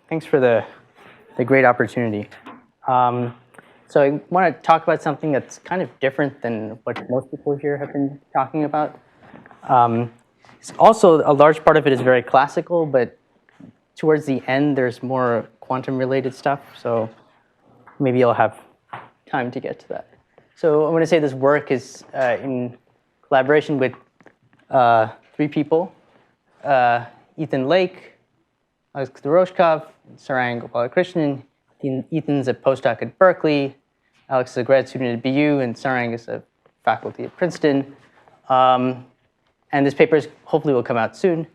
Thanks for the great opportunity. So I want to talk about something that's kind of different than what most people here have been talking about. Also, a large part of it is very classical, but towards the end, there's more quantum-related stuff. So maybe I'll have time to get to that. So I want to say this work is in collaboration with three people: Ethan Lake, Alex Doroshkov, Sarang Gopalakrishnan. Ethan's a postdoc at Berkeley, Alex is a grad student at BU, and Sarang is a faculty at Princeton. And this paper hopefully will come out soon.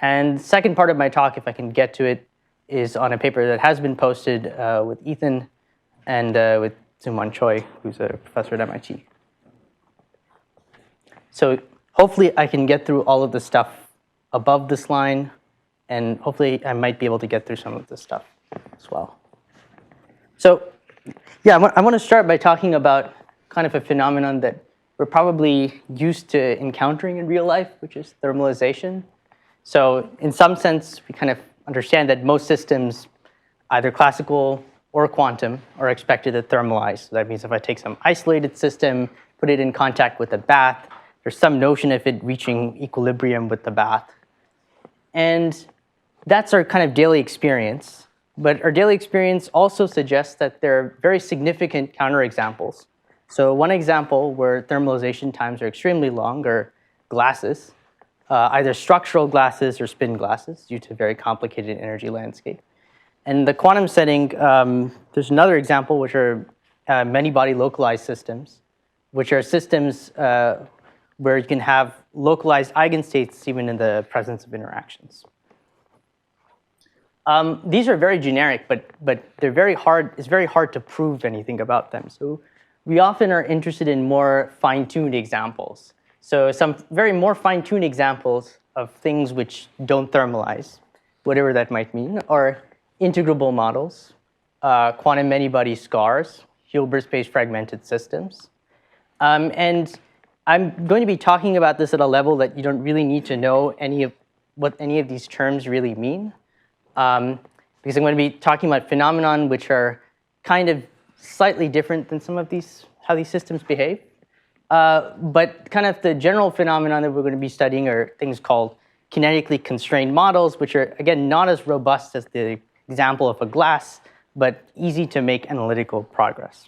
And the second part of my talk, if I can get to it, is on a paper that has been posted with Ethan and with Sooman Choi, who's a professor at MIT. So hopefully I can get through all of the stuff above this line, and hopefully I might be able to get through some of this stuff as well. So yeah, I want to start by talking about kind of a phenomenon that we're probably used to encountering in real life, which is thermalization. So in some sense, we kind of understand that most systems, either classical or quantum, are expected to thermalize. So that means if I take some isolated system, put it in contact with a bath, there's some notion of it reaching equilibrium with the bath. And that's our kind of daily experience. But our daily experience also suggests that there are very significant counterexamples. So one example where thermalization times are extremely long are glasses, either structural glasses or spin glasses due to very complicated energy landscape. And in the quantum setting, there's another example, which are many-body localized systems, which are systems where you can have localized eigenstates even in the presence of interactions. These are very generic, but they're very hard. It's very hard to prove anything about them. So we often are interested in more fine-tuned examples. So some very more fine-tuned examples of things which don't thermalize, whatever that might mean, are integrable models, quantum many-body scars, Hilbert space fragmented systems. And I'm going to be talking about this at a level that you don't really need to know what any of these terms really mean. Because I'm going to be talking about phenomenon which are kind of slightly different than some of how these systems behave. But kind of the general phenomenon that we're going to be studying are things called kinetically constrained models, which are, again, not as robust as the example of a glass, but easy to make analytical progress.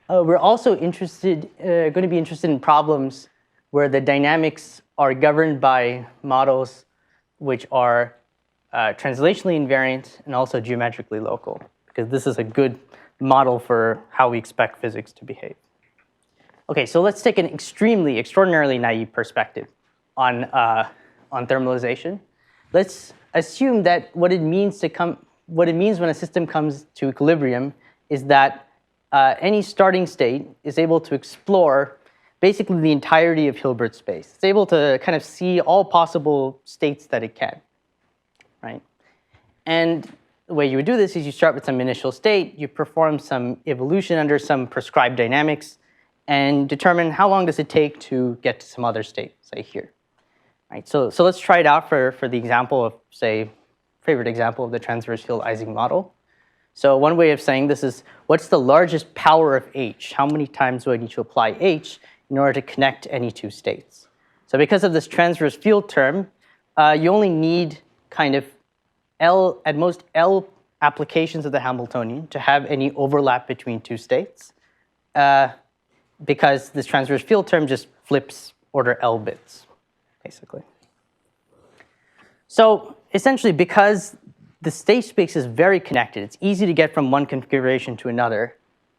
We're also going to be interested in problems where the dynamics are governed by models which are translationally invariant and also geometrically local, because this is a good model for how we expect physics to behave. Okay, so let's take an extraordinarily naive perspective on thermalization. Let's assume that what it means when a system comes to equilibrium is that any starting state is able to explore basically the entirety of Hilbert space. It's able to kind of see all possible states that it can. Right? And the way you would do this is you start with some initial state, you perform some evolution under some prescribed dynamics, and determine how long does it take to get to some other state, say here. Right? So let's try it out for the example of, say, favorite example of the transverse field Ising model. So one way of saying this is, what's the largest power of H? How many times do I need to apply H in order to connect any two states? So because of this transverse field term, you only need kind of at most L applications of the Hamiltonian to have any overlap between two states, because this transverse field term just flips order L bits, basically. So essentially, because the state space is very connected, it's easy to get from one configuration to another,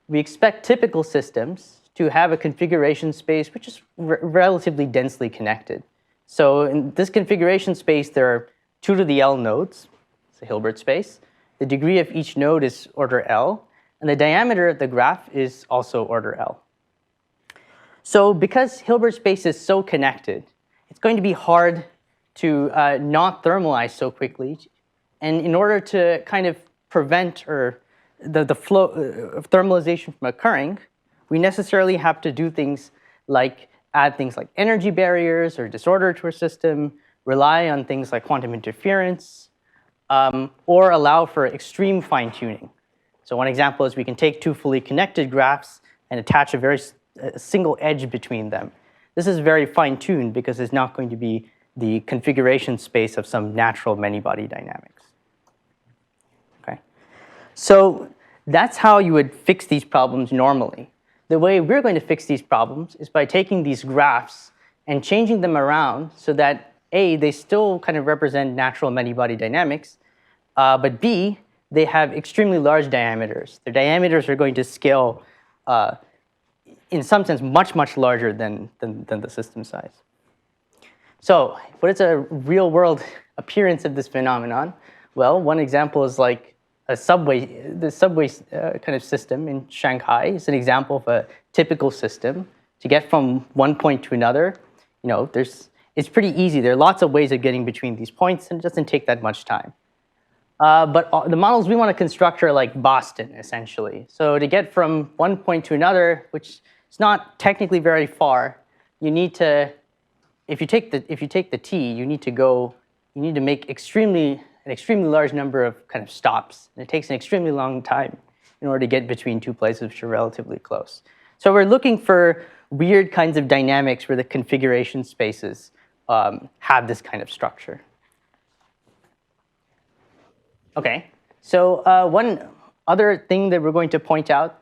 we expect typical systems to have a configuration space which is relatively densely connected. So in this configuration space, there are 2 to the L nodes. It's a Hilbert space. The degree of each node is order L, and the diameter of the graph is also order L. So because Hilbert space is so connected, it's going to be hard to not thermalize so quickly. And in order to kind of prevent the flow of thermalization from occurring, we necessarily have to do things like add things like energy barriers or disorder to our system, rely on things like quantum interference, or allow for extreme fine-tuning. So one example is we can take two fully connected graphs and attach a single edge between them. This is very fine-tuned because it's not going to be the configuration space of some natural many-body dynamics. Okay, so that's how you would fix these problems normally. The way we're going to fix these problems is by taking these graphs and changing them around so that A, they still kind of represent natural many-body dynamics, but B, they have extremely large diameters. Their diameters are going to scale, in some sense, much, much larger than the system size. So what is a real-world appearance of this phenomenon? Well, one example is like the subway kind of system in Shanghai is an example of a typical system. To get from one point to another, it's pretty easy. There are lots of ways of getting between these points, and it doesn't take that much time. But the models we want to construct are like Boston, essentially. So to get from one point to another, which is not technically very far, you need to, if you take the t, you need to make an extremely large number of kind of stops. And it takes an extremely long time in order to get between two places which are relatively close. So we're looking for weird kinds of dynamics where the configuration spaces have this kind of structure. Okay, so one other thing that we're going to point out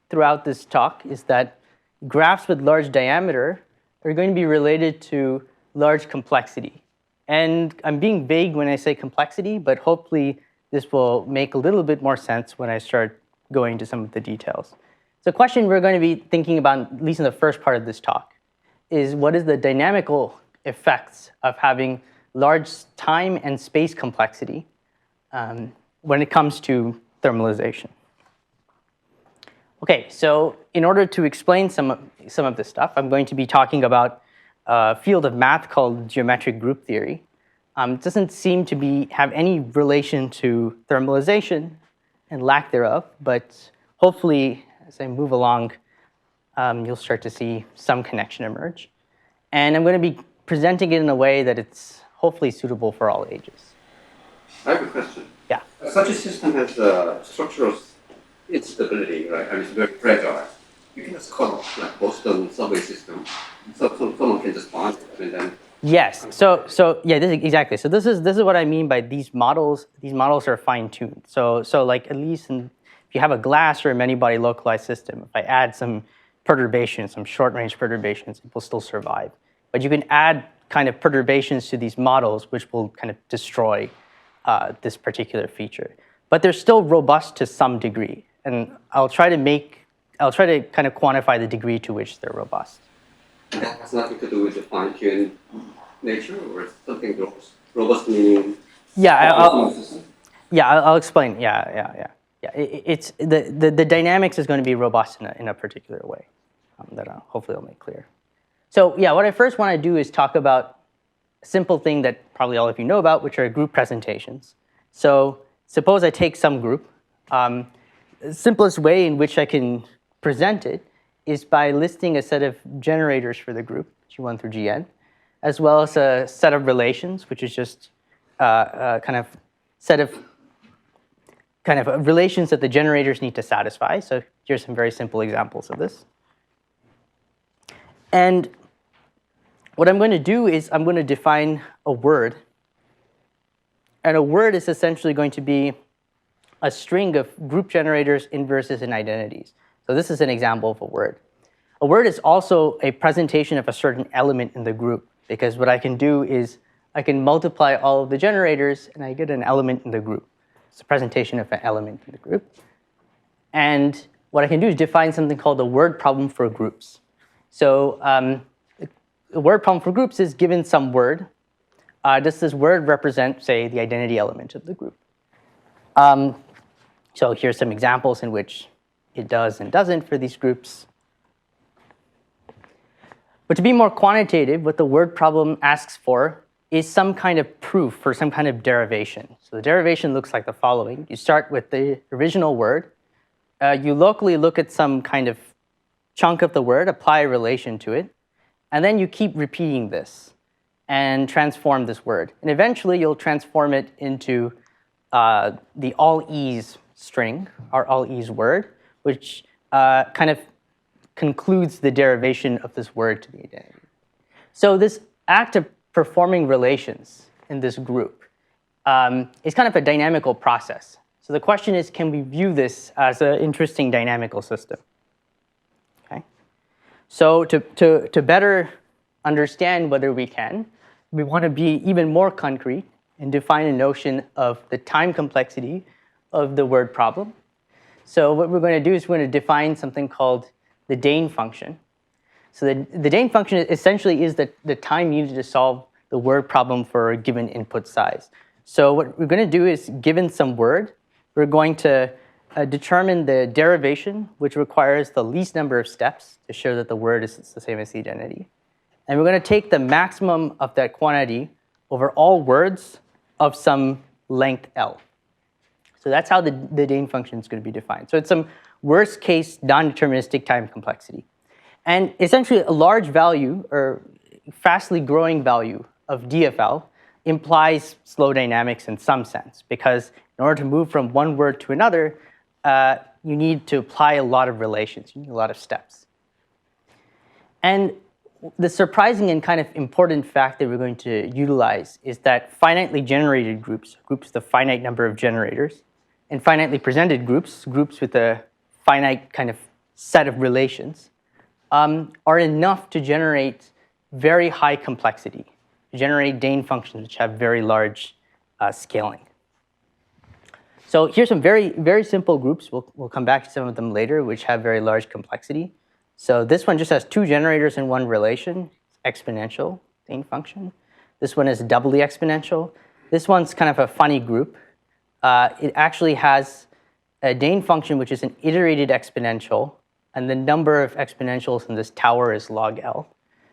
throughout this talk is that graphs with large diameter are going to be related to large complexity. And I'm being vague when I say complexity, but hopefully this will make a little bit more sense when I start going into some of the details. So the question we're going to be thinking about, at least in the first part of this talk, is what is the dynamical effects of having large time and space complexity when it comes to thermalization. Okay, so in order to explain some of this stuff, I'm going to be talking about a field of math called geometric group theory. It doesn't seem to have any relation to thermalization and lack thereof, but hopefully as I move along, you'll start to see some connection emerge. And I'm going to be presenting it in a way that it's hopefully suitable for all ages. I have a question. Yeah. Such a system has structural instability, right? I mean, it's very fragile. You can just cut off like Boston subway system. So someone can just bond it and then. Yes. So yeah, exactly. So this is what I mean by these models. These models are fine-tuned. So like at least if you have a glass or a many-body localized system, if I add some perturbations, some short-range perturbations, it will still survive. But you can add kind of perturbations to these models, which will kind of destroy this particular feature. But they're still robust to some degree, and I'll try to kind of quantify the degree to which they're robust. And that has nothing to do with the fine-tuned nature, or something robust meaning. Yeah, I'll explain. Yeah. It's the dynamics is going to be robust in a particular way that hopefully I'll make clear. So yeah, what I first want to do is talk about a simple thing that probably all of you know about, which are group presentations. So suppose I take some group. The simplest way in which I can present it is by listing a set of generators for the group, G1 through Gn, as well as a set of relations, which is just a kind of set of relations that the generators need to satisfy. So here's some very simple examples of this. And what I'm going to do is I'm going to define a word. And a word is essentially going to be a string of group generators, inverses, and identities. So this is an example of a word. A word is also a presentation of a certain element in the group, because what I can do is I can multiply all of the generators and I get an element in the group. It's a presentation of an element in the group. And what I can do is define something called a word problem for groups. So the word problem for groups is given some word. Does this word represent, say, the identity element of the group? So here's some examples in which it does and doesn't for these groups. But to be more quantitative, what the word problem asks for is some kind of proof for some kind of derivation. So the derivation looks like the following. You start with the original word. You locally look at some kind of chunk of the word, apply a relation to it, and then you keep repeating this and transform this word. And eventually, you'll transform it into the all e's string, our all e's word, which kind of concludes the derivation of this word to the identity. So this act of performing relations in this group is kind of a dynamical process. So the question is, can we view this as an interesting dynamical system? Okay. So to better understand whether we can, we want to be even more concrete and define a notion of the time complexity of the word problem. So what we're going to do is we're going to define something called the Dane function. So the Dane function essentially is the time needed to solve the word problem for a given input size. So what we're going to do is, given some word, we're going to determine the derivation, which requires the least number of steps to show that the word is the same as the identity. And we're going to take the maximum of that quantity over all words of some length L. So that's how the Dane function is going to be defined. So it's some worst case non-deterministic time complexity. And essentially a large value or fastly growing value of DFL implies slow dynamics in some sense, because in order to move from one word to another, you need to apply a lot of relations, you need a lot of steps. And the surprising and kind of important fact that we're going to utilize is that finitely generated groups with a finite number of generators, and finitely presented groups with a finite kind of set of relations, are enough to generate very high complexity, to generate Dane functions which have very large scaling. So here's some very, very simple groups. We'll come back to some of them later, which have very large complexity. So this one just has two generators in one relation, exponential Dane function. This one is doubly exponential. This one's kind of a funny group. It actually has a Dane function which is an iterated exponential, and the number of exponentials in this tower is log L.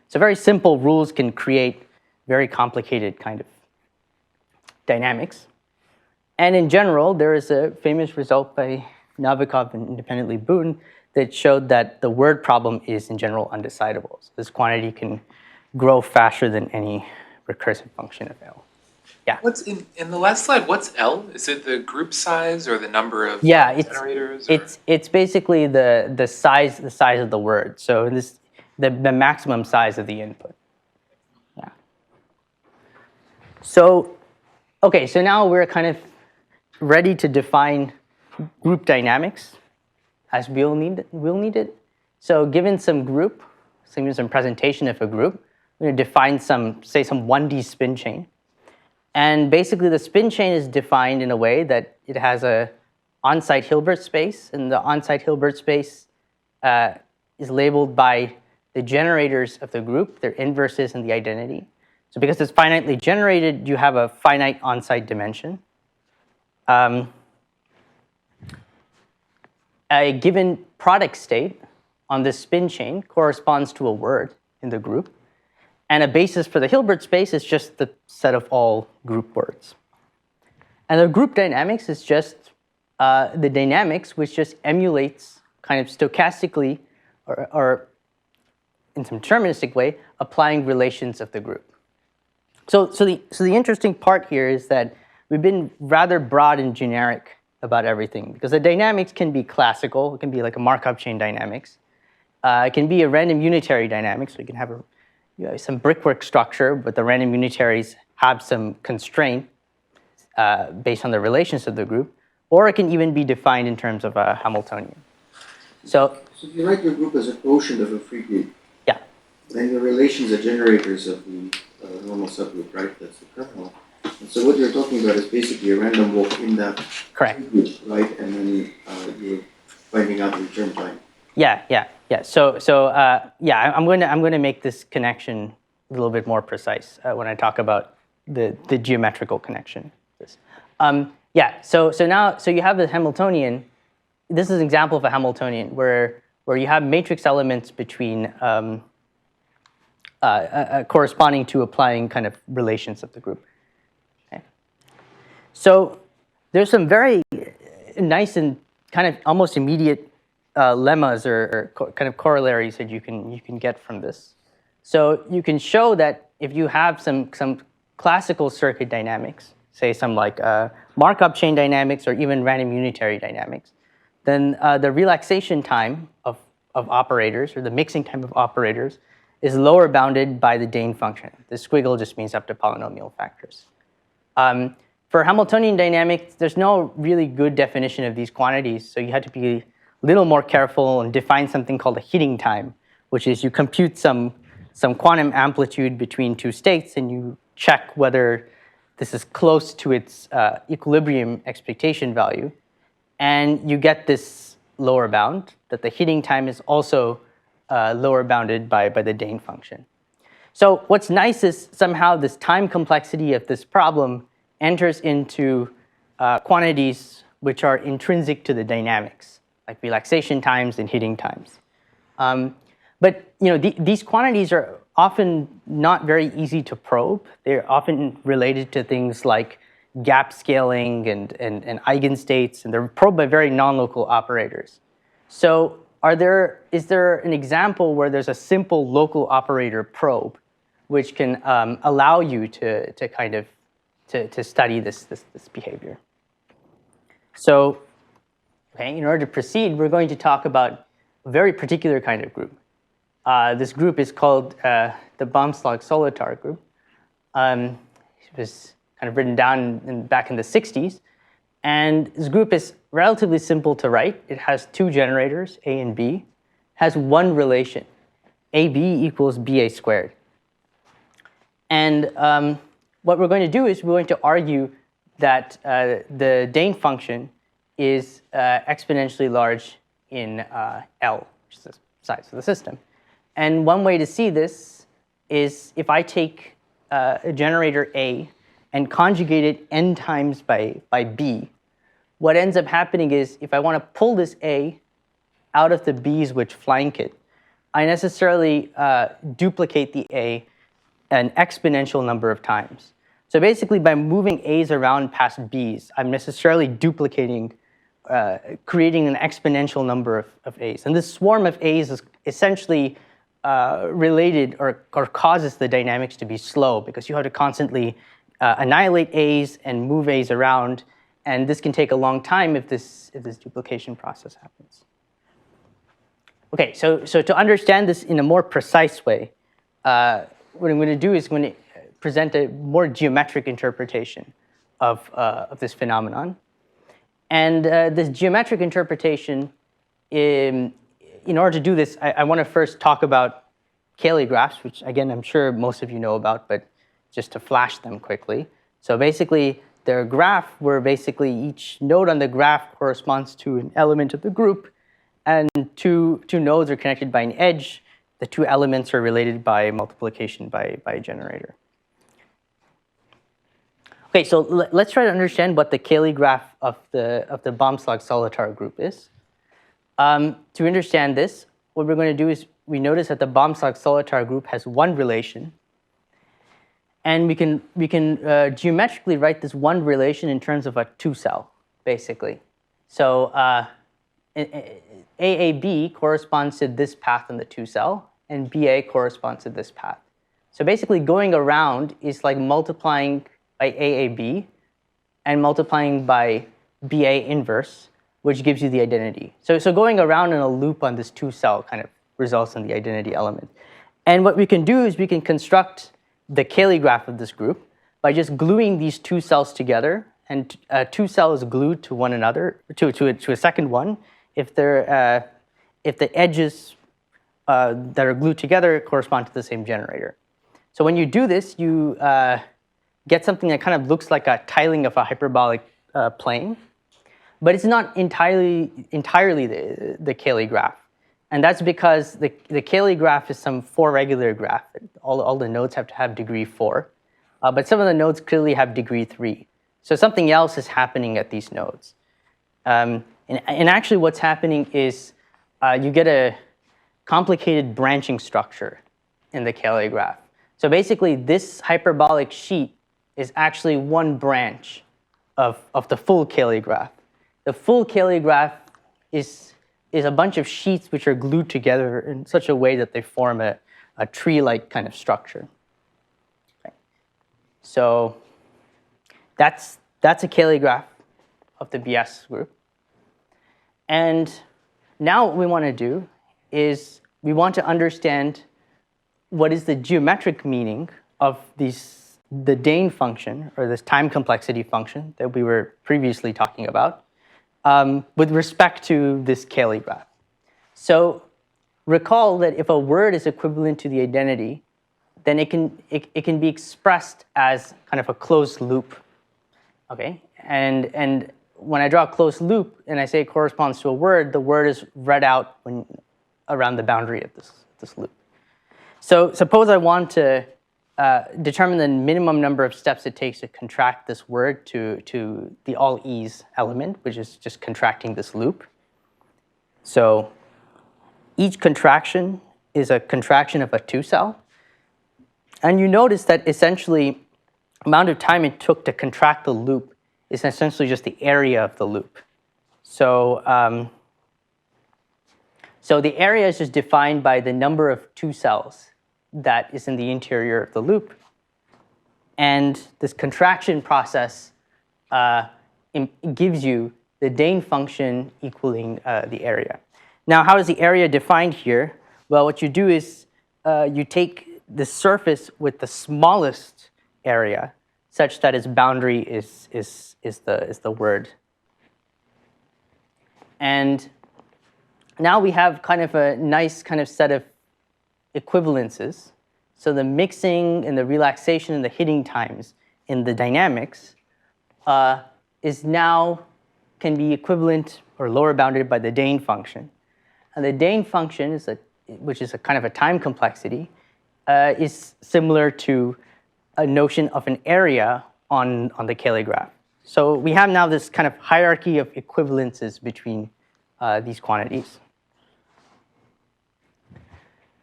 So very simple rules can create very complicated kind of dynamics. And in general, there is a famous result by Novikov and independently Boone that showed that the word problem is in general undecidable. So this quantity can grow faster than any recursive function of L. Yeah. What's in the last slide? What's L? Is it the group size or the number of generators? It's basically the size of the word. So this the maximum size of the input. Yeah. So okay, so now we're kind of ready to define group dynamics as we'll need it. So given some group, some presentation of a group, we're going to define some 1D spin chain. And basically the spin chain is defined in a way that it has a on-site Hilbert space, and the on-site Hilbert space is labeled by the generators of the group, their inverses and the identity. So because it's finitely generated, you have a finite on-site dimension. A given product state on this spin chain corresponds to a word in the group. And a basis for the Hilbert space is just the set of all group words. And the group dynamics is just the dynamics which just emulates kind of stochastically or in some deterministic way applying relations of the group. So the interesting part here is that we've been rather broad and generic about everything, because the dynamics can be classical. It can be like a Markov chain dynamics. It can be a random unitary dynamics. So you can have some brickwork structure, but the random unitaries have some constraint based on the relations of the group, or it can even be defined in terms of a Hamiltonian. So you write your group as a quotient of a free group. Yeah. Then the relations are generators of the normal subgroup, right? That's the kernel. And so what you're talking about is basically a random walk in that correct group, right? And then you're finding out the return time. Yeah. So I'm going to make this connection a little bit more precise when I talk about the geometrical connection. So you have the Hamiltonian. This is an example of a Hamiltonian where you have matrix elements between corresponding to applying kind of relations of the group. Okay. So there's some very nice and kind of almost immediate lemmas or kind of corollaries that you can get from this. So you can show that if you have some classical circuit dynamics, say some like markup chain dynamics or even random unitary dynamics, then the relaxation time of operators, or the mixing time of operators, is lower bounded by the Dane function. The squiggle just means up to polynomial factors. For Hamiltonian dynamics, there's no really good definition of these quantities, so you have to be a little more careful and define something called a heating time, which is you compute some quantum amplitude between two states and you check whether this is close to its equilibrium expectation value, and you get this lower bound, that the heating time is also lower bounded by the Dane function. So what's nice is somehow this time complexity of this problem enters into quantities which are intrinsic to the dynamics, like relaxation times and heating times. But these quantities are often not very easy to probe. They're often related to things like gap scaling and eigenstates, and they're probed by very non-local operators. So is there an example where there's a simple local operator probe which can allow you to kind of to study this behavior? So, okay, in order to proceed, we're going to talk about a very particular kind of group. This group is called the Baumschlag-Solitar group. It was kind of written down back in the 60s. And this group is relatively simple to write. It has two generators, A and B, has one relation, AB equals BA squared. And what we're going to do is we're going to argue that the Dane function is exponentially large in L, which is the size of the system. And one way to see this is if I take a generator A and conjugate it n times by B, what ends up happening is if I want to pull this A out of the B's which flank it, I necessarily duplicate the A an exponential number of times. So basically, by moving A's around past B's, I'm necessarily duplicating, creating an exponential number of A's. And this swarm of A's is essentially related or causes the dynamics to be slow because you have to constantly annihilate A's and move A's around. And this can take a long time if this duplication process happens. Okay, so to understand this in a more precise way, what I'm going to do is I'm going to present a more geometric interpretation of this phenomenon. And this geometric interpretation, in order to do this, I want to first talk about Cayley graphs, which again, I'm sure most of you know about, but just to flash them quickly. So basically, they're a graph where basically each node on the graph corresponds to an element of the group, and two nodes are connected by an edge. The two elements are related by multiplication by a generator. Okay, so let's try to understand what the Cayley graph of the Baumschlag-Solitar group is. To understand this, what we're going to do is we notice that the Baumschlag-Solitar group has one relation, and we can geometrically write this one relation in terms of a two-cell, basically. So AAB corresponds to this path in the two-cell, and BA corresponds to this path. So basically, going around is like multiplying by AAB and multiplying by BA inverse, which gives you the identity. So going around in a loop on this two-cell kind of results in the identity element. And what we can do is we can construct the Cayley graph of this group by just gluing these two cells together, and two cells glued to one another, to a second one, if the edges that are glued together correspond to the same generator. So when you do this, you get something that kind of looks like a tiling of a hyperbolic plane, but it's not entirely the Cayley graph. And that's because the Cayley graph is some four regular graph. All the nodes have to have degree 4, but some of the nodes clearly have degree 3. So something else is happening at these nodes. And actually what's happening is you get a complicated branching structure in the Cayley graph. So basically this hyperbolic sheet is actually one branch of the full Cayley graph. The full Cayley graph is a bunch of sheets which are glued together in such a way that they form a tree-like kind of structure. Okay. So That's a Cayley graph of the BS group. And now what we want to do is we want to understand what is the geometric meaning of the Dane function, or this time complexity function that we were previously talking about, with respect to this Cayley graph. So recall that if a word is equivalent to the identity, then it can be expressed as kind of a closed loop. Okay, and when I draw a closed loop and I say it corresponds to a word, the word is read out around the boundary of this loop. So suppose I want to determine the minimum number of steps it takes to contract this word to the all e's element, which is just contracting this loop. So each contraction is a contraction of a 2-cell. And you notice that essentially amount of time it took to contract the loop is essentially just the area of the loop. So, so the area is just defined by the number of 2 cells that is in the interior of the loop. And this contraction process gives you the Dane function equaling the area. Now, how is the area defined here? Well, what you do is you take the surface with the smallest area such that its boundary is the word. And now we have kind of a nice kind of set of equivalences. So the mixing and the relaxation and the hitting times in the dynamics is now can be equivalent or lower bounded by the Dane function. And the Dane function which is a kind of a time complexity, is similar to a notion of an area on the Cayley graph. So we have now this kind of hierarchy of equivalences between these quantities.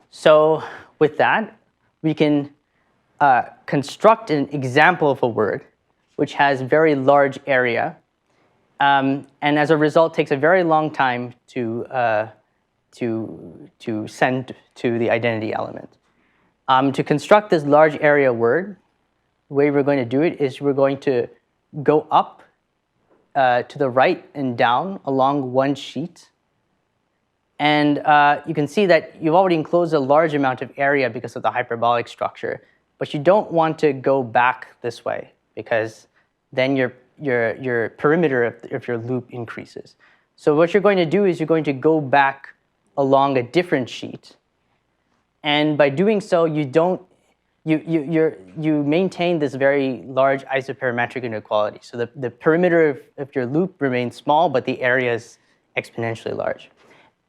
So with that, we can construct an example of a word which has very large area, and as a result takes a very long time to send to the identity element. To construct this large area word, the way we're going to do it is we're going to go up to the right and down along one sheet. And you can see that you've already enclosed a large amount of area because of the hyperbolic structure. But you don't want to go back this way because then your perimeter of your loop increases. So what you're going to do is you're going to go back along a different sheet. And by doing so, you maintain this very large isoperimetric inequality. So the perimeter of your loop remains small, but the area is exponentially large.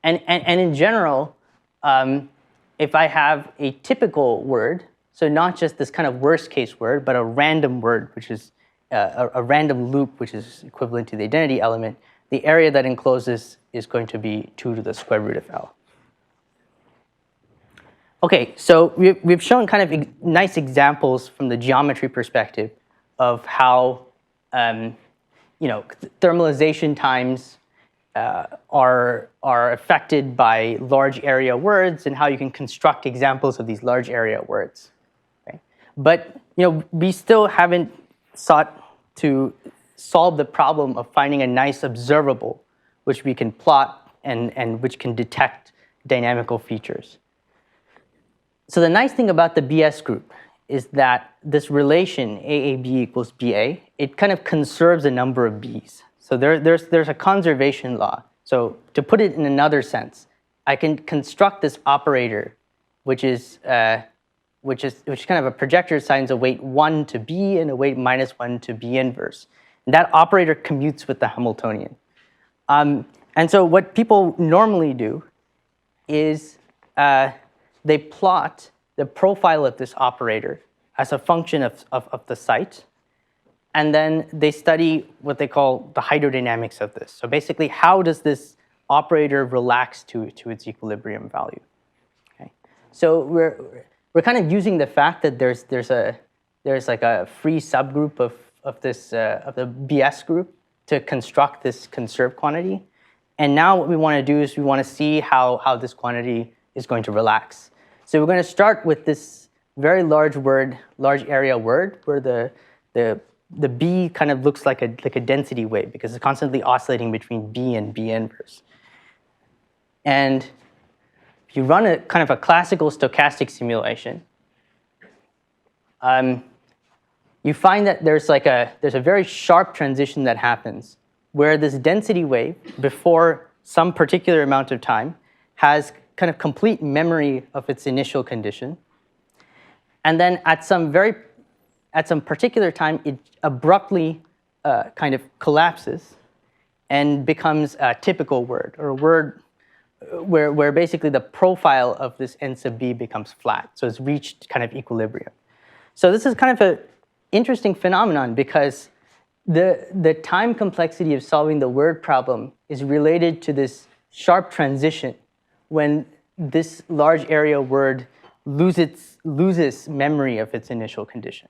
And in general, if I have a typical word, so not just this kind of worst case word, but a random word, which is a random loop, which is equivalent to the identity element, the area that encloses is going to be 2 to the square root of L. Okay, so we've shown kind of nice examples from the geometry perspective of how thermalization times are affected by large area words and how you can construct examples of these large area words. Okay? But we still haven't sought to solve the problem of finding a nice observable which we can plot and which can detect dynamical features. So the nice thing about the BS group is that this relation AAB equals BA, it kind of conserves a number of B's. So there's a conservation law. So to put it in another sense, I can construct this operator, which kind of a projector assigns a weight 1 to B and a weight -1 to B inverse. And that operator commutes with the Hamiltonian. And so what people normally do is they plot the profile of this operator as a function of the site, and then they study what they call the hydrodynamics of this. So basically, how does this operator relax to its equilibrium value? Okay. So we're kind of using the fact that there's like a free subgroup of the BS group to construct this conserved quantity. And now what we want to do is we want to see how this quantity is going to relax. So we're going to start with this very large area word, where the the B kind of looks like a density wave because it's constantly oscillating between B and B inverse. And if you run a kind of a classical stochastic simulation, you find that there's a very sharp transition that happens where this density wave, before some particular amount of time, has kind of complete memory of its initial condition. And then at some particular time, it abruptly kind of collapses and becomes a typical word, or a word where basically the profile of this n sub b becomes flat. So it's reached kind of equilibrium. So this is kind of an interesting phenomenon because the time complexity of solving the word problem is related to this sharp transition when this large area word loses memory of its initial condition.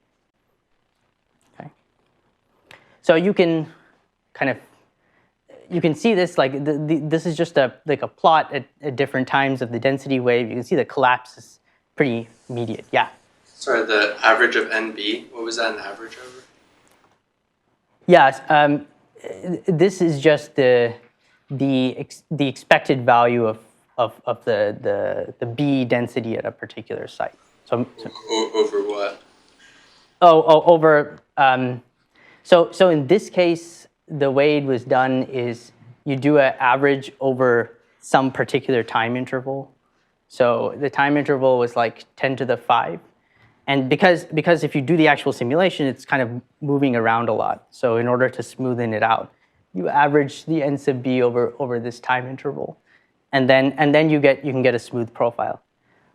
Okay. So you can see this this is just like a plot at different times of the density wave. You can see the collapse is pretty immediate. Yeah. Sorry, the average of NB, what was that an average over? Yes, this is just the expected value of the B density at a particular site. So over what? Over. So in this case, the way it was done is you do an average over some particular time interval. So the time interval was like 10 to the 5. And because if you do the actual simulation, it's kind of moving around a lot. So in order to smoothen it out, you average the n sub b over this time interval, and then you can get a smooth profile.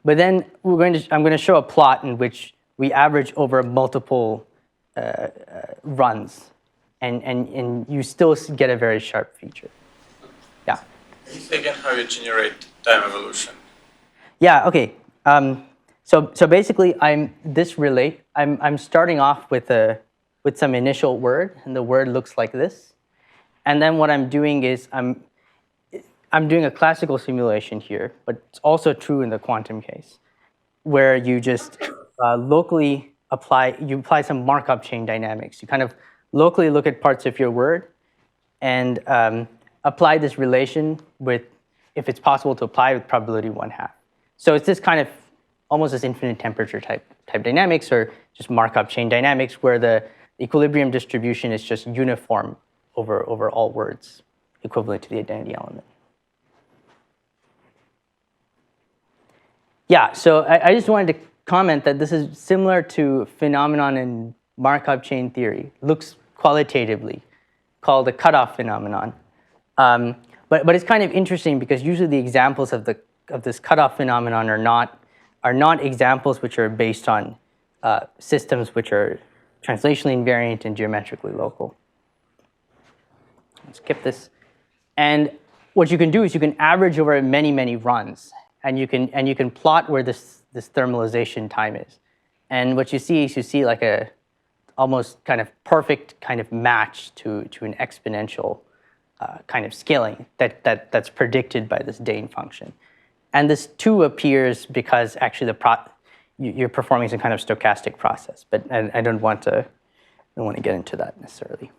But then I'm going to show a plot in which we average over multiple runs, and you still get a very sharp feature. Yeah. Can you say again how you generate time evolution? Yeah. Okay. So basically, I'm starting off with some initial word, and the word looks like this. And then what I'm doing is I'm doing a classical simulation here, but it's also true in the quantum case, where you just locally apply some markup chain dynamics. You kind of locally look at parts of your word and apply this relation with, if it's possible to apply, with probability 1/2. So it's this kind of almost as infinite temperature type dynamics, or just markup chain dynamics, where the equilibrium distribution is just uniform over all words, equivalent to the identity element. Yeah, so I just wanted to comment that this is similar to a phenomenon in markup chain theory. Looks qualitatively called a cutoff phenomenon. But it's kind of interesting because usually the examples of this cutoff phenomenon are not examples which are based on systems which are translationally invariant and geometrically local. Let's skip this. And what you can do is you can average over many runs, and you can plot where this thermalization time is. And what you see is like a almost kind of perfect kind of match to an exponential kind of scaling that's predicted by this Dane function. And this too appears because actually you're performing some kind of stochastic process, but I don't want to get into that necessarily.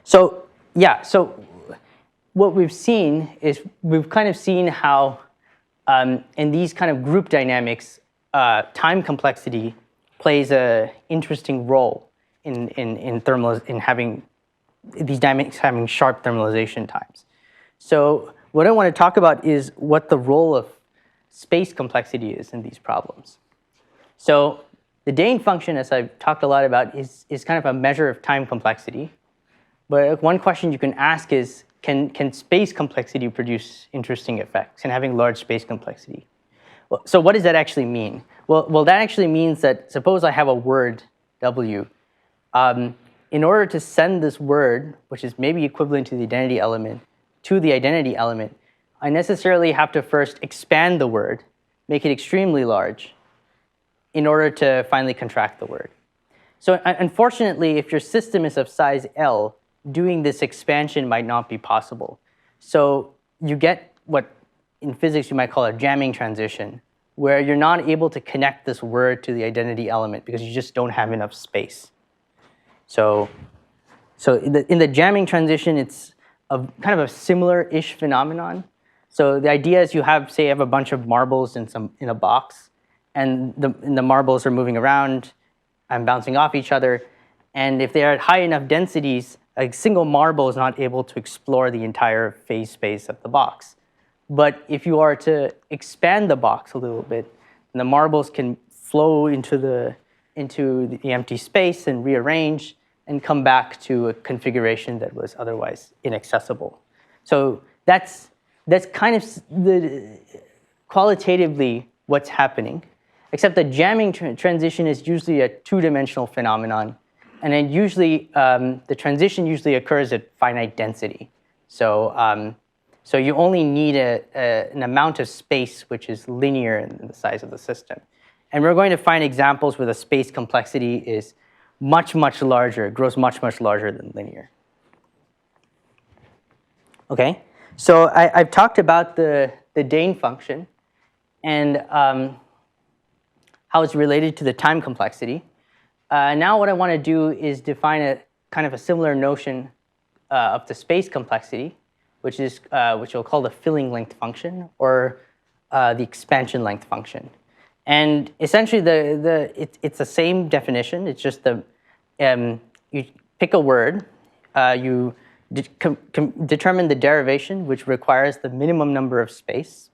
So yeah, so what we've seen is we've kind of seen how in these kind of group dynamics, time complexity plays an interesting role in having these dynamics having sharp thermalization times. So what I want to talk about is what the role of space complexity is in these problems. So the Dane function, as I've talked a lot about, is kind of a measure of time complexity. But one question you can ask is, can space complexity produce interesting effects? Can having large space complexity? Well, so what does that actually mean? Well, that actually means that suppose I have a word, W. In order to send this word, which is maybe equivalent to the identity element, to the identity element, I necessarily have to first expand the word, make it extremely large, in order to finally contract the word. So unfortunately, if your system is of size L, doing this expansion might not be possible. So you get what in physics you might call a jamming transition, where you're not able to connect this word to the identity element because you just don't have enough space. So in the jamming transition, it's kind of a similar-ish phenomenon. So the idea is you have a bunch of marbles in a box, and the marbles are moving around and bouncing off each other. And if they are at high enough densities, a single marble is not able to explore the entire phase space of the box. But if you are to expand the box a little bit, the marbles can flow into the empty space and rearrange and come back to a configuration that was otherwise inaccessible. So that's kind of qualitatively what's happening, except the jamming transition is usually a two-dimensional phenomenon, and then usually the transition usually occurs at finite density. So so you only need an amount of space which is linear in the size of the system. And we're going to find examples where the space complexity is much, much larger, grows much, much larger than linear. Okay, so I've talked about the Dane function and how it's related to the time complexity. Now what I want to do is define a kind of a similar notion of the space complexity, which we'll call the filling length function or the expansion length function. And essentially, it's the same definition. It's just you pick a word, you determine the derivation, which requires the minimum number of space.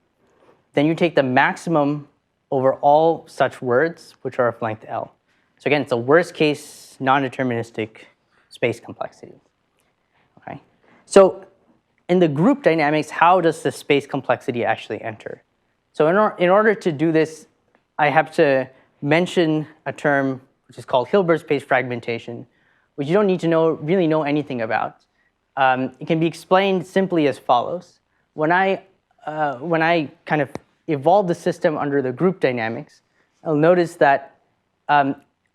Then you take the maximum over all such words, which are of length L. So again, it's a worst-case, non-deterministic space complexity. Okay. So in the group dynamics, how does the space complexity actually enter? So in order to do this, I have to mention a term which is called Hilbert space fragmentation, which you don't need to really know anything about. It can be explained simply as follows. When I kind of evolve the system under the group dynamics, I'll notice that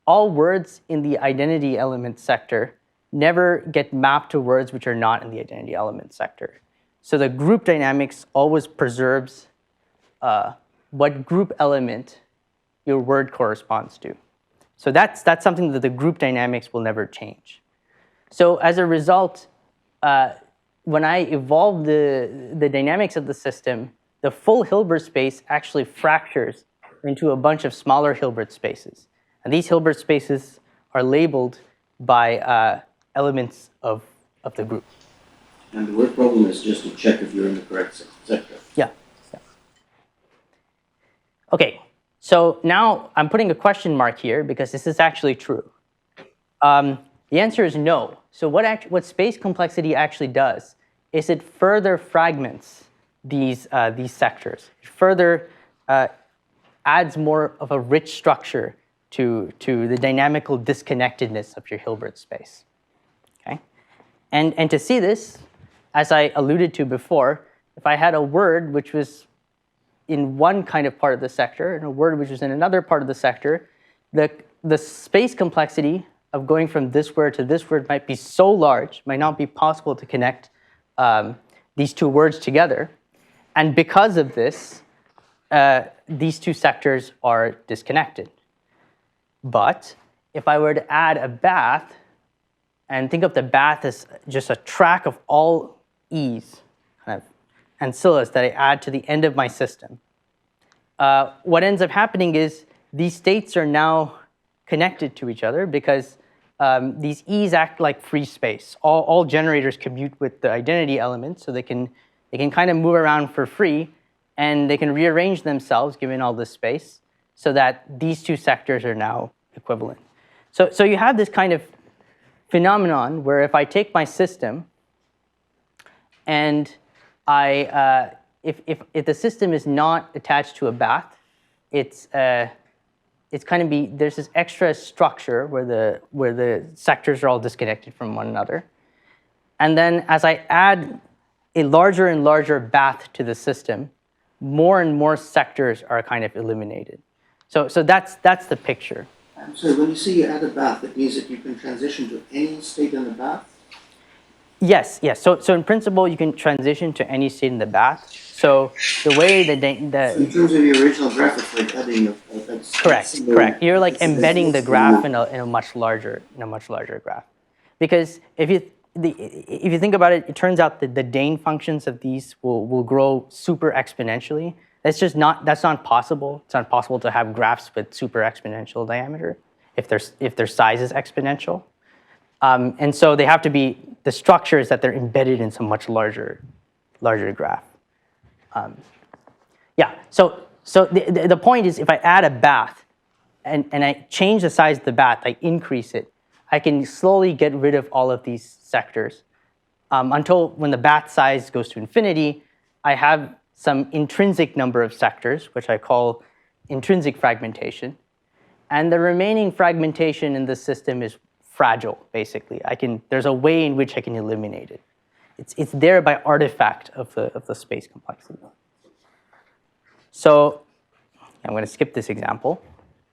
all words in the identity element sector never get mapped to words which are not in the identity element sector. So the group dynamics always preserves what group element your word corresponds to. So that's something that the group dynamics will never change. So as a result, when I evolve the dynamics of the system, the full Hilbert space actually fractures into a bunch of smaller Hilbert spaces. And these Hilbert spaces are labeled by elements of the group. And the word problem is just to check if you're in the correct sector. Yeah. Okay. So now I'm putting a question mark here because this is actually true. The answer is no. So what space complexity actually does is it further fragments these sectors. It further adds more of a rich structure to the dynamical disconnectedness of your Hilbert space. Okay, and to see this, as I alluded to before, if I had a word which was in one kind of part of the sector and a word which was in another part of the sector, the space complexity of going from this word to this word might be so large, might not be possible to connect these two words together. And because of this, these two sectors are disconnected. But if I were to add a bath, and think of the bath as just a track of all E's, kind of ancillas that I add to the end of my system, what ends up happening is these states are now connected to each other because these E's act like free space. All generators commute with the identity element, so they can kind of move around for free, and they can rearrange themselves given all this space so that these two sectors are now equivalent. So you have this kind of phenomenon where if I take my system and if the system is not attached to a bath, it's kind of there's this extra structure where the sectors are all disconnected from one another. And then as I add a larger and larger bath to the system, more and more sectors are kind of eliminated. So that's the picture. So when you say you add a bath, it means that you can transition to any state in the bath? Yes. So in principle, you can transition to any state in the bath. So the way So in terms of your original graph, it's like adding correct. You're like embedding the graph in a much larger graph, because if you think about it, it turns out that the Dane functions of these will grow super exponentially. That's not possible. It's not possible to have graphs with super exponential diameter if their size is exponential. And so they have to be, the structure is that they're embedded in some much larger graph. So the point is, if I add a bath and I change the size of the bath, I increase it, I can slowly get rid of all of these sectors until when the bath size goes to infinity, I have some intrinsic number of sectors, which I call intrinsic fragmentation. And the remaining fragmentation in the system is fragile, basically. There's a way in which I can eliminate it. It's there by artifact of the space complexity. So I'm going to skip this example.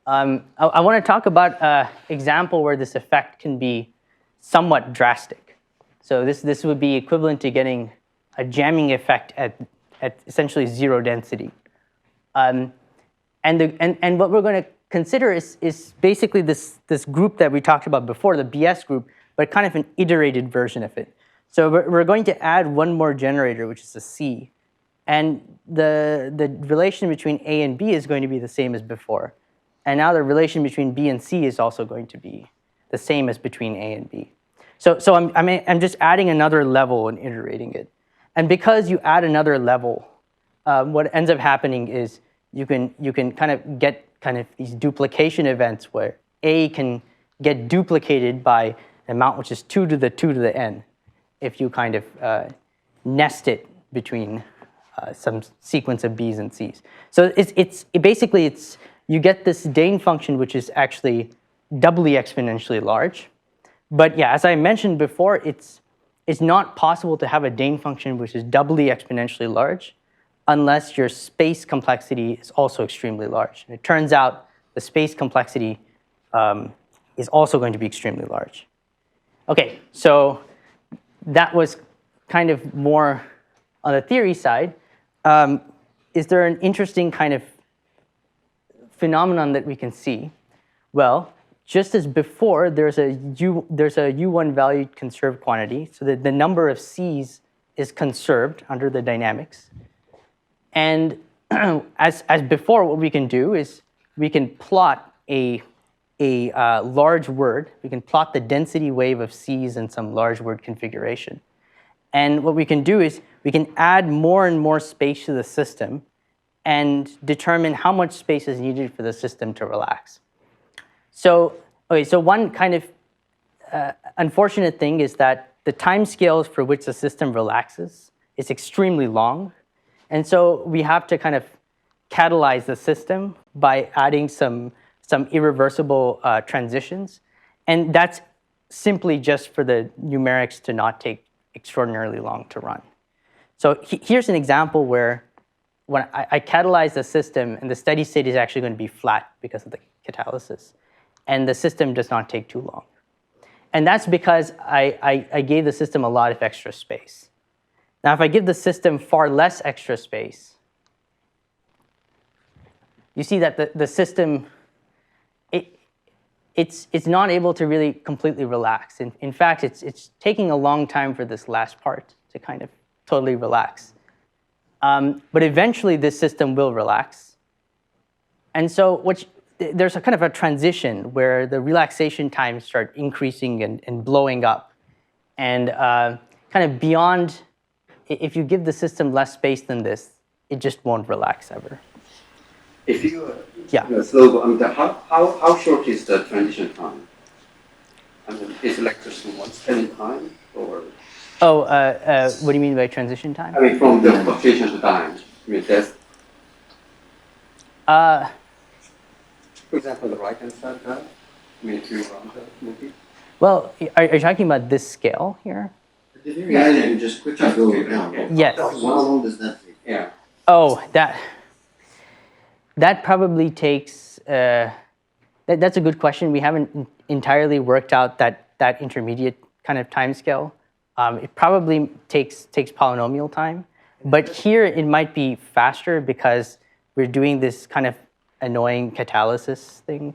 I want to talk about an example where this effect can be somewhat drastic. So this would be equivalent to getting a jamming effect at essentially zero density. And what we're going to consider is basically this group that we talked about before, the BS group, but kind of an iterated version of it. So we're going to add one more generator, which is a C. And the relation between A and B is going to be the same as before. And now the relation between B and C is also going to be the same as between A and B. So I'm just adding another level and iterating it. And because you add another level, what ends up happening is you can kind of get these duplication events where A can get duplicated by an amount which is 2 to the n if you kind of nest it between some sequence of B's and C's. So basically you get this Dane function which is actually doubly exponentially large. But yeah, as I mentioned before, it's not possible to have a Dane function which is doubly exponentially large unless your space complexity is also extremely large. And it turns out the space complexity is also going to be extremely large. Okay, so that was kind of more on the theory side. Is there an interesting kind of phenomenon that we can see? Well, just as before, there's a U1 valued conserved quantity, so that the number of C's is conserved under the dynamics. And as before, what we can do is we can plot a large word. We can plot the density wave of C's in some large word configuration. And what we can do is we can add more and more space to the system and determine how much space is needed for the system to relax. So one kind of unfortunate thing is that the time scales for which the system relaxes is extremely long. And so we have to kind of catalyze the system by adding some irreversible transitions. And that's simply just for the numerics to not take extraordinarily long to run. So here's an example where when I catalyze the system and the steady state is actually going to be flat because of the catalysis. And the system does not take too long. And that's because I gave the system a lot of extra space. Now, if I give the system far less extra space, you see that the system, it's not able to really completely relax. In fact, it's taking a long time for this last part to kind of totally relax. But eventually, this system will relax. And so there's a kind of a transition where the relaxation times start increasing and blowing up. And kind of beyond, if you give the system less space than this, it just won't relax ever. If you Yeah. slow, how short is the transition time? I mean, is it like just 1 second time or? Oh, what do you mean by transition time? I mean, from the fluctuation to time. I mean, that's. For example, the right-hand side graph. I mean, if you run the movie. Well, are you talking about this scale here? At the very end, you just quickly go down. Yes. How long does that take? Yeah. Oh, that probably takes. That's a good question. We haven't entirely worked out that intermediate kind of time scale. It probably takes polynomial time. But here it might be faster because we're doing this kind of annoying catalysis thing.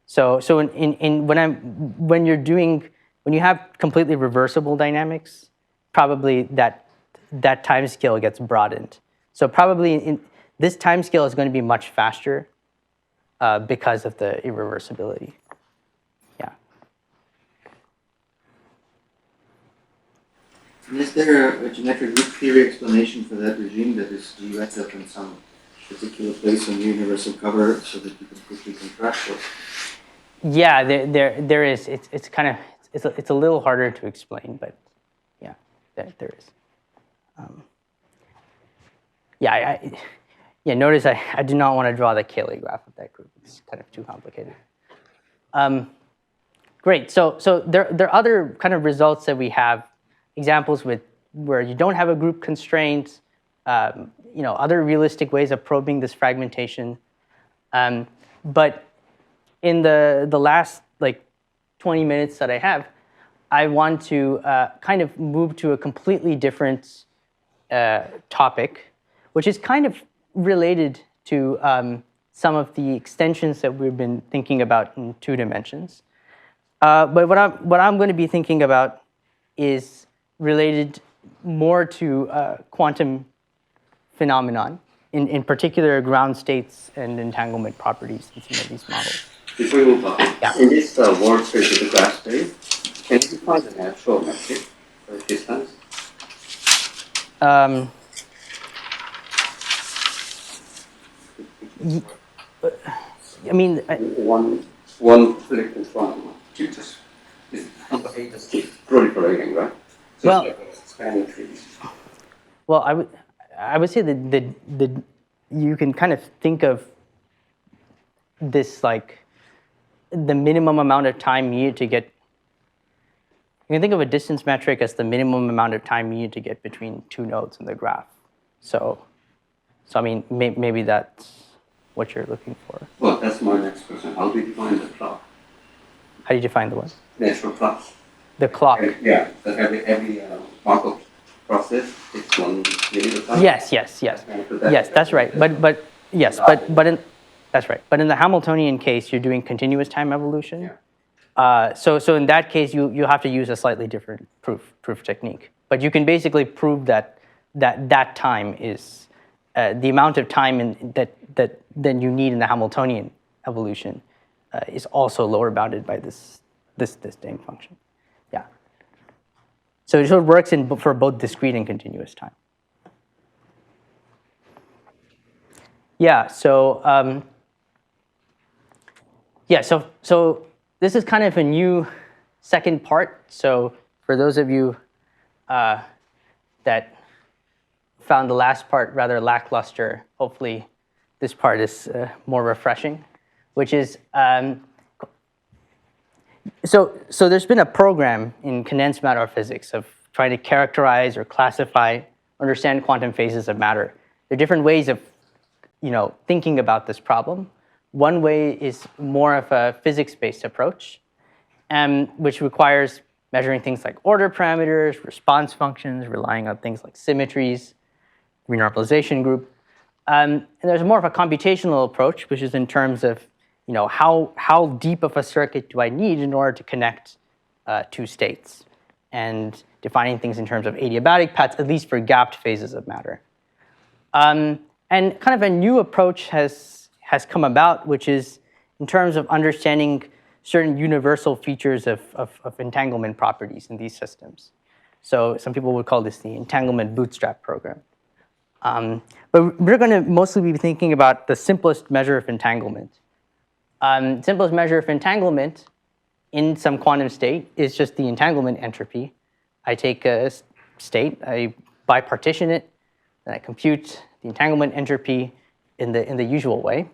So when you have completely reversible dynamics, probably that time scale gets broadened. So probably this time scale is going to be much faster because of the irreversibility. Yeah. And is there a geometric group theory explanation for that regime, that is, do you end up in some particular place on the universal cover so that you can quickly contract? Or? Yeah, there is. It's kind of it's a little harder to explain, but yeah, there is. Notice I do not want to draw the Cayley graph of that group. It's kind of too complicated. Great. So there are other kind of results that we have, examples where you don't have a group constraint. Other realistic ways of probing this fragmentation. But in the last 20 minutes that I have, I want to kind of move to a completely different topic, which is kind of related to some of the extensions that we've been thinking about in 2 dimensions. But what I'm going to be thinking about is related more to quantum phenomenon, in particular ground states and entanglement properties in some of these models. Before you move on, in this world space of the graph space, can you define the natural metric for distance? I mean, one click in front, you just number 8 just keep proliferating, right? So well, it's like a spanning trees. Well, I would say that you can kind of think of this like the minimum amount of time needed to get. You can think of a distance metric as the minimum amount of time needed to get between 2 nodes in the graph. So I mean, maybe that's what you're looking for. Well, that's my next question. How do you define the clock? How do you define the what? Natural clock. The clock. Yeah, that every Markov process it's 1 minute of time. Yes, that's right. But that's right. But in the Hamiltonian case, you're doing continuous time evolution. Yeah. So in that case, you have to use a slightly different proof technique. But you can basically prove that time is the amount of time that you need in the Hamiltonian evolution is also lower bounded by this Dane function. Yeah. So it works for both discrete and continuous time. Yeah. So so this is kind of a new second part. So for those of you that found the last part rather lackluster, hopefully this part is more refreshing, which is so there's been a program in condensed matter physics of trying to characterize or classify, understand quantum phases of matter. There are different ways of thinking about this problem. One way is more of a physics-based approach, which requires measuring things like order parameters, response functions, relying on things like symmetries, renormalization group. And there's more of a computational approach, which is in terms of how deep of a circuit do I need in order to connect 2 states, and defining things in terms of adiabatic paths, at least for gapped phases of matter. And kind of a new approach has come about, which is in terms of understanding certain universal features of entanglement properties in these systems. So some people would call this the entanglement bootstrap program. But we're going to mostly be thinking about the simplest measure of entanglement. Simplest measure of entanglement in some quantum state is just the entanglement entropy. I take a state, I bipartition it, then I compute the entanglement entropy in the usual way.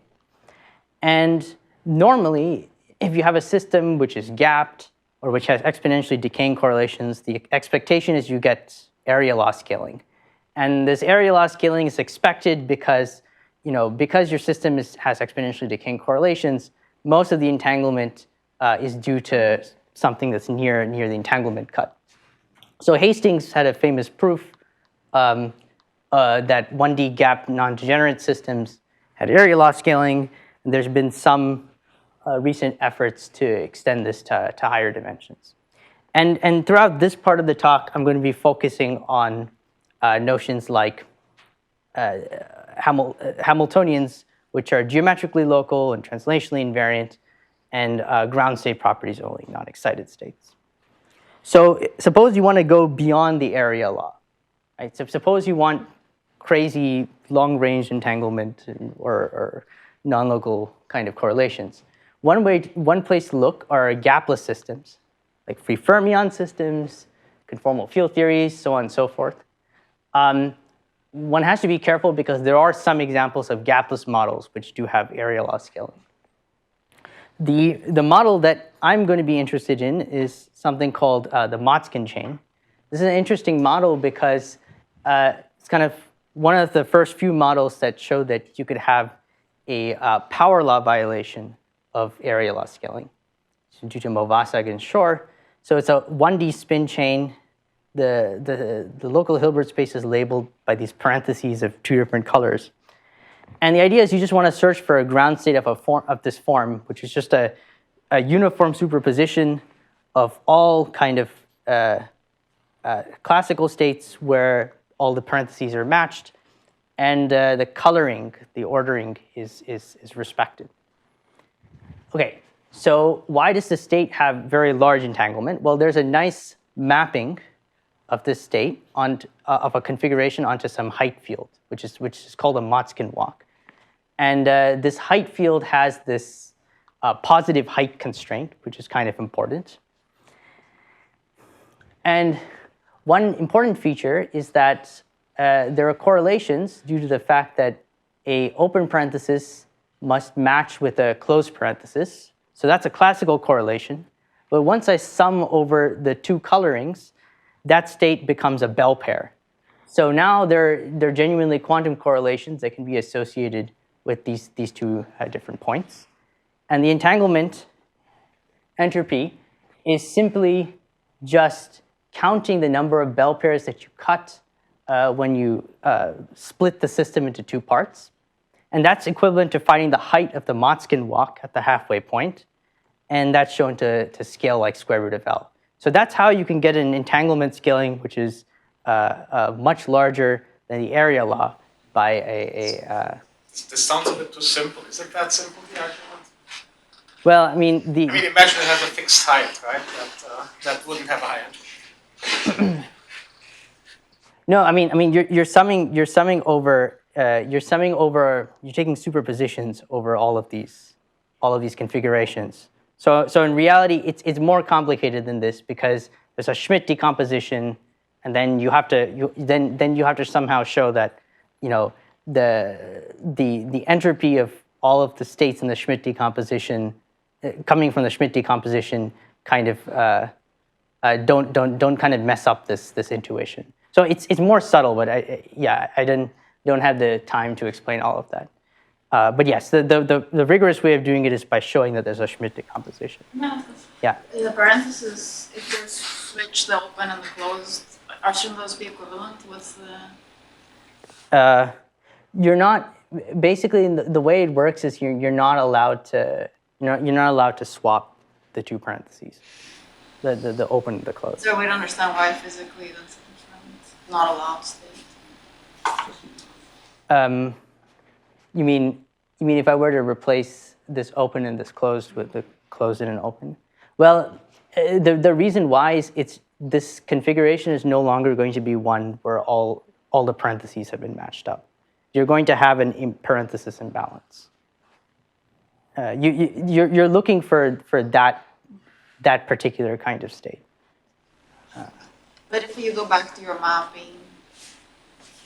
And normally, if you have a system which is gapped or which has exponentially decaying correlations, the expectation is you get area loss scaling. And this area loss scaling is expected because your system has exponentially decaying correlations. Most of the entanglement is due to something that's near the entanglement cut. So Hastings had a famous proof that 1D gap non-degenerate systems had area law scaling. And there's been some recent efforts to extend this to higher dimensions. And throughout this part of the talk, I'm going to be focusing on notions like Hamiltonians, which are geometrically local and translationally invariant, and ground state properties only, not excited states. So suppose you want to go beyond the area law, right? So suppose you want crazy long-range entanglement or non-local kind of correlations. One place to look are gapless systems, like free fermion systems, conformal field theories, so on and so forth. One has to be careful because there are some examples of gapless models which do have area law scaling. The model that I'm going to be interested in is something called the Motzkin chain. This is an interesting model because it's kind of one of the first few models that show that you could have a power law violation of area law scaling due to Movasag and Shor. So it's a 1D spin chain. The local Hilbert space is labeled by these parentheses of two different colors. And the idea is you just want to search for a ground state of this form, which is just a uniform superposition of all kind of classical states where all the parentheses are matched, and the coloring, the ordering is respected. Okay, so why does the state have very large entanglement? Well, there's a nice mapping of this state of a configuration onto some height field, which is called a Motzkin walk. And this height field has this positive height constraint, which is kind of important. And one important feature is that there are correlations due to the fact that a open parenthesis must match with a closed parenthesis. So that's a classical correlation. But once I sum over the two colorings, that state becomes a Bell pair. So now they're genuinely quantum correlations that can be associated with these two different points. And the entanglement entropy is simply just counting the number of Bell pairs that you cut when you split the system into two parts. And that's equivalent to finding the height of the Motzkin walk at the halfway point. And that's shown to scale like square root of L. So that's how you can get an entanglement scaling, which is much larger than the area law by This sounds a bit too simple. Is it that simple, the argument? Well, I mean, imagine it has a fixed height, right? That wouldn't have a high entropy. No, I mean, you're summing over. You're taking superpositions over all of these configurations. So in reality, it's more complicated than this because there's a Schmidt decomposition, and then you have to somehow show that, you know, the entropy of all of the states in the Schmidt decomposition, coming from the Schmidt decomposition, kind of don't kind of mess up this intuition. So it's more subtle, but I don't have the time to explain all of that. But yes, the rigorous way of doing it is by showing that there's a Schmidt decomposition. No. Yeah. The parentheses, if you switch the open and the closed, shouldn't those be equivalent? What's the? You're not. Basically, the way it works is you're not allowed to swap the two parentheses, the open and the closed. So we don't understand why physically that's not allowed state. You mean if I were to replace this open and this closed with the closed and an open? Well, the reason why is this configuration is no longer going to be one where all the parentheses have been matched up. You're going to have an parenthesis imbalance. You're looking for that particular kind of state. But if you go back to your mapping,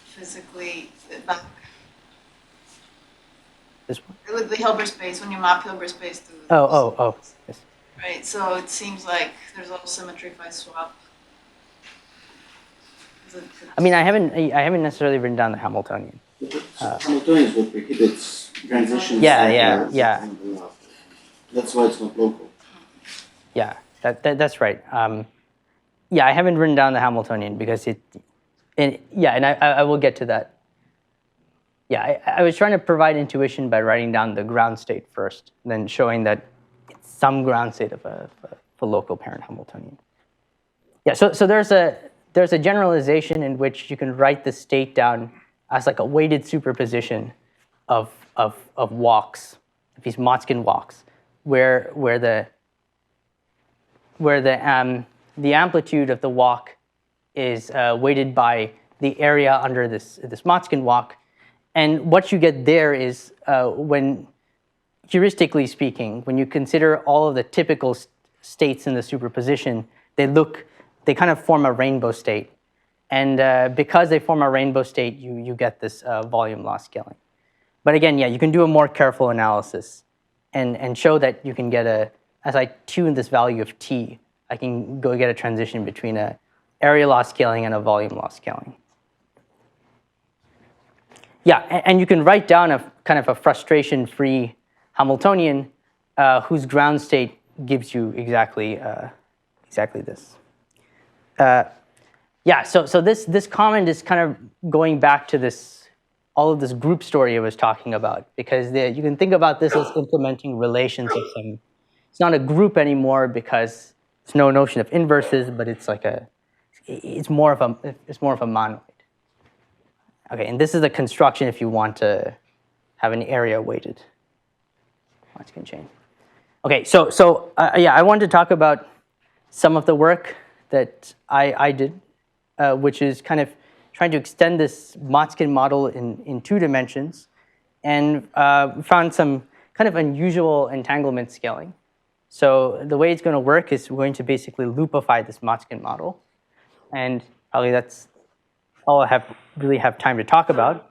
physically back. This one? With the Hilbert space, when you map Hilbert space to. Oh. Yes. Right, so it seems like there's a little symmetry if I swap. I mean, I haven't necessarily written down the Hamiltonian. Hamiltonians would prohibit transitions. Yeah. That's why it's not local. Yeah, that's right. I haven't written down the Hamiltonian because And yeah, and I will get to that. Yeah, I was trying to provide intuition by writing down the ground state first, and then showing that it's some ground state of a local parent Hamiltonian. Yeah, so there's a generalization in which you can write the state down as like a weighted superposition of walks, these Motzkin walks, where the amplitude of the walk is weighted by the area under this Motzkin walk. And what you get there is when, heuristically speaking, when you consider all of the typical states in the superposition, they kind of form a rainbow state. And because they form a rainbow state, you get this volume law scaling. But again, yeah, you can do a more careful analysis and show that you can get as I tune this value of t, I can go get a transition between a area law scaling and a volume law scaling. Yeah, and you can write down a kind of a frustration-free Hamiltonian whose ground state gives you exactly this. Yeah, so this comment is kind of going back to all of this group story I was talking about, because you can think about this as implementing relations of some. It's not a group anymore because there's no notion of inverses, but it's like it's more of a monoid. Okay, and this is the construction if you want to have an area weighted Motzkin chain. Okay, so yeah, I wanted to talk about some of the work that I did, which is kind of trying to extend this Motzkin model in 2 dimensions, and found some kind of unusual entanglement scaling. So the way it's going to work is we're going to basically loopify this Motzkin model, and probably that's all I really have time to talk about.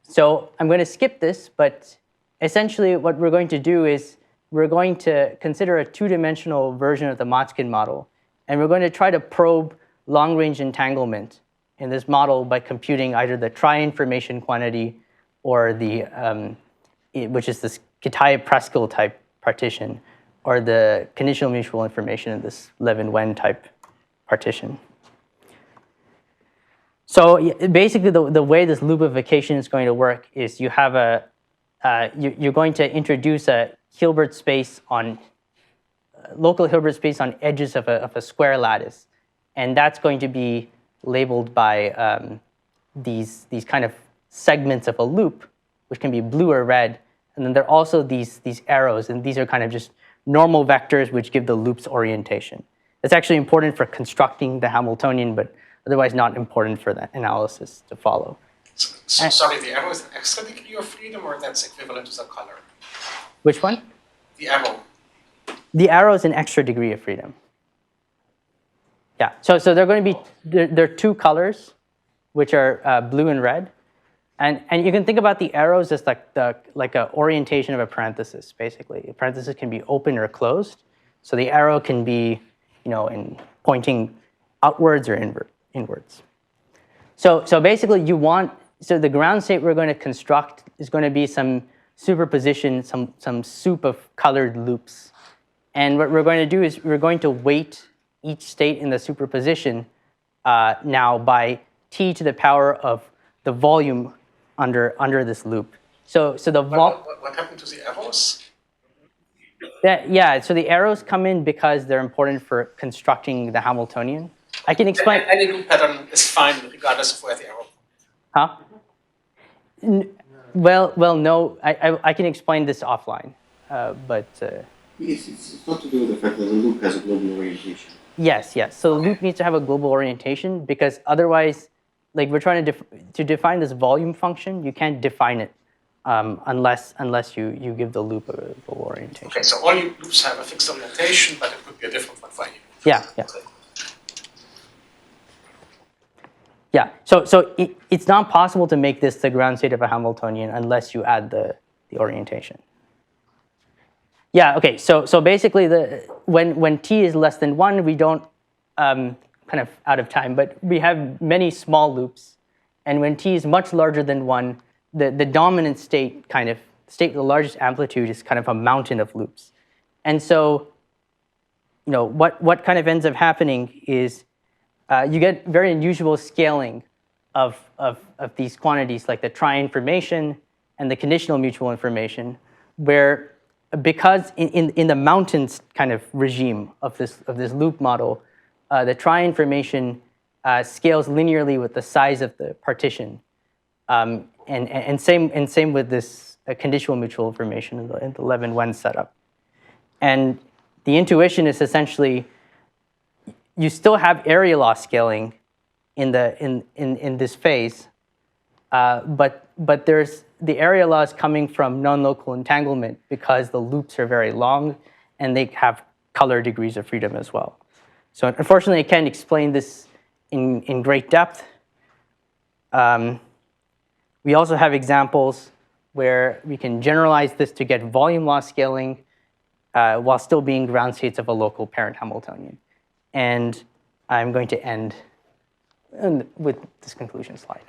So I'm going to skip this, but essentially what we're going to do is we're going to consider a 2-dimensional version of the Motzkin model, and we're going to try to probe long-range entanglement in this model by computing either the tri-information quantity or which is this Kitaev-Preskill type partition, or the conditional mutual information in this Levin-Wen type partition. So basically, the way this loopification is going to work is you have you're going to introduce a Hilbert space on local Hilbert space on edges of a square lattice, and that's going to be labeled by these kind of segments of a loop, which can be blue or red, and then there are also these arrows, and these are kind of just normal vectors which give the loop's orientation. It's actually important for constructing the Hamiltonian, but otherwise not important for the analysis to follow. So sorry, the arrow is an extra degree of freedom, or that's equivalent to the color? Which one? The arrow. The arrow is an extra degree of freedom. Yeah, so they're going to be, there are 2 colors, which are blue and red. And you can think about the arrows as like an orientation of a parenthesis, basically. A parenthesis can be open or closed. So the arrow can be, in pointing outwards or inwards. So basically so the ground state we're going to construct is going to be some superposition, some soup of colored loops. And what we're going to do is we're going to weight each state in the superposition now by t to the power of the volume under this loop. So the what happened to the arrows? Yeah, so the arrows come in because they're important for constructing the Hamiltonian. I can explain. Any loop pattern is fine regardless of where the arrow. Huh? Well, no. I can explain this offline, but. It's not to do with the fact that the loop has a global orientation. Yes. So the loop needs to have a global orientation because otherwise, like we're trying to define this volume function, you can't define it unless you give the loop a global orientation. Okay, so all loops have a fixed orientation, but it could be a different one for any loop. Yeah. Okay. Yeah, so it's not possible to make this the ground state of a Hamiltonian unless you add the orientation. Yeah, okay, so basically when t is less than 1, we don't, kind of out of time, but we have many small loops. And when t is much larger than 1, the dominant state with the largest amplitude is kind of a mountain of loops. And so, what kind of ends up happening is you get very unusual scaling of these quantities, like the tri-information and the conditional mutual information, where because in the mountains kind of regime of this loop model, the tri-information scales linearly with the size of the partition, and same with this conditional mutual information in the Levin-Wen setup. And the intuition is essentially you still have area law scaling in this phase, but there's the area law is coming from non-local entanglement because the loops are very long and they have color degrees of freedom as well. So unfortunately, I can't explain this in great depth. We also have examples where we can generalize this to get volume law scaling while still being ground states of a local parent Hamiltonian. And I'm going to end with this conclusion slide.